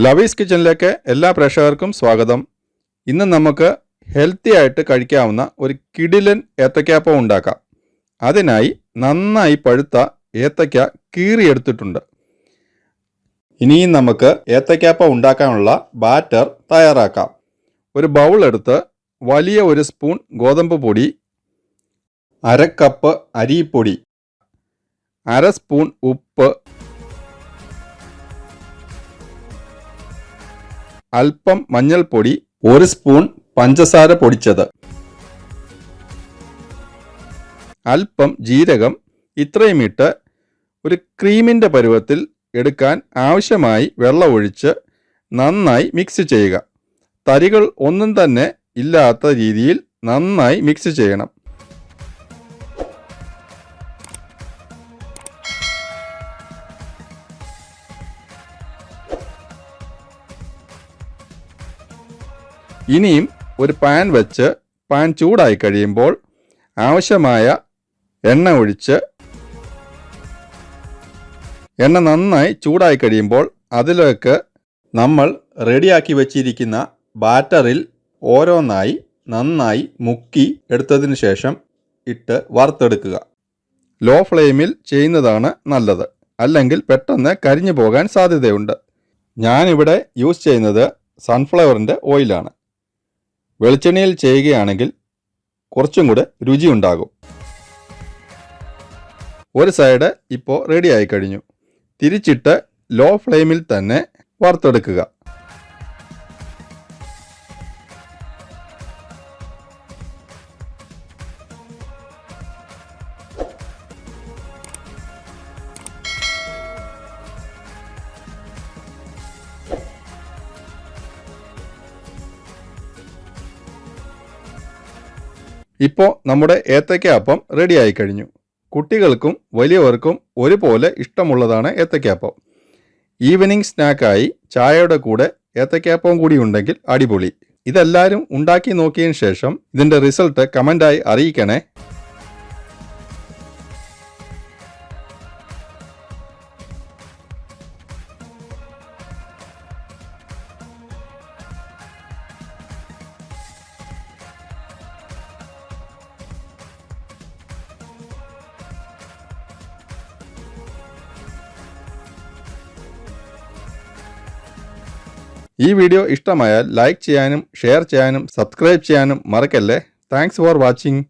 ലവീസ് കിച്ചണിലേക്ക് എല്ലാ പ്രേക്ഷകർക്കും സ്വാഗതം. ഇന്ന് നമുക്ക് ഹെൽത്തി ആയിട്ട് കഴിക്കാവുന്ന ഒരു കിടിലൻ ഏത്തയ്ക്കാപ്പം ഉണ്ടാക്കാം. അതിനായി നന്നായി പഴുത്ത ഏത്തയ്ക്ക കീറിയെടുത്തിട്ടുണ്ട്. ഇനിയും നമുക്ക് ഏത്തയ്ക്കാപ്പം ഉണ്ടാക്കാനുള്ള ബാറ്റർ തയ്യാറാക്കാം. ഒരു ബൗൾ എടുത്ത് വലിയ ഒരു സ്പൂൺ ഗോതമ്പ് പൊടി, 1/2 കപ്പ് അരിപ്പൊടി, 1/2 സ്പൂൺ ഉപ്പ്, അല്പം മഞ്ഞൾപ്പൊടി, 1 സ്പൂൺ പഞ്ചസാര പൊടിച്ചത്, അല്പം ജീരകം, ഇത്രയും ഇട്ട് ഒരു ക്രീമിൻ്റെ പരുവത്തിൽ എടുക്കാൻ ആവശ്യമായി വെള്ളം ഒഴിച്ച് നന്നായി മിക്സ് ചെയ്യുക. തരികൾ ഒന്നും തന്നെ ഇല്ലാത്ത രീതിയിൽ നന്നായി മിക്സ് ചെയ്യണം. ഇനിയും ഒരു പാൻ വെച്ച് പാൻ ചൂടായി കഴിയുമ്പോൾ ആവശ്യമായ എണ്ണ ഒഴിച്ച് എണ്ണ നന്നായി ചൂടായി കഴിയുമ്പോൾ അതിലേക്ക് നമ്മൾ റെഡിയാക്കി വെച്ചിരിക്കുന്ന ബാറ്ററിൽ ഓരോന്നായി നന്നായി മുക്കി എടുത്തതിന് ശേഷം ഇട്ട് വറുത്തെടുക്കുക. ലോ ഫ്ലെയിമിൽ ചെയ്യുന്നതാണ് നല്ലത്, അല്ലെങ്കിൽ പെട്ടെന്ന് കരിഞ്ഞു പോകാൻ സാധ്യതയുണ്ട്. ഞാനിവിടെ യൂസ് ചെയ്യുന്നത് സൺഫ്ലവറിൻ്റെ ഓയിലാണ്. വെളിച്ചെണ്ണയിൽ ചെയ്യുകയാണെങ്കിൽ കുറച്ചും കൂടെ രുചിയുണ്ടാകും. ഒരു സൈഡ് ഇപ്പോൾ റെഡിയായി കഴിഞ്ഞു. തിരിച്ചിട്ട് ലോ ഫ്ലെയിമിൽ തന്നെ വറുത്തെടുക്കുക. ഇപ്പോൾ നമ്മുടെ ഏത്തയ്ക്കാപ്പം റെഡിയായി കഴിഞ്ഞു. കുട്ടികൾക്കും വലിയവർക്കും ഒരുപോലെ ഇഷ്ടമുള്ളതാണ് ഏത്തയ്ക്കാപ്പം. ഈവനിങ് സ്നാക്കായി ചായയുടെ കൂടെ ഏത്തയ്ക്കാപ്പവും കൂടി ഉണ്ടെങ്കിൽ അടിപൊളി. ഇതെല്ലാവരും ഉണ്ടാക്കി നോക്കിയതിന് ശേഷം ഇതിൻ്റെ റിസൾട്ട് കമൻ്റായി അറിയിക്കണേ. ഈ വീഡിയോ ഇഷ്ടമായാൽ ലൈക്ക് ചെയ്യാനും ഷെയർ ചെയ്യാനും സബ്സ്ക്രൈബ് ചെയ്യാനും മറക്കല്ലേ. Thanks for watching.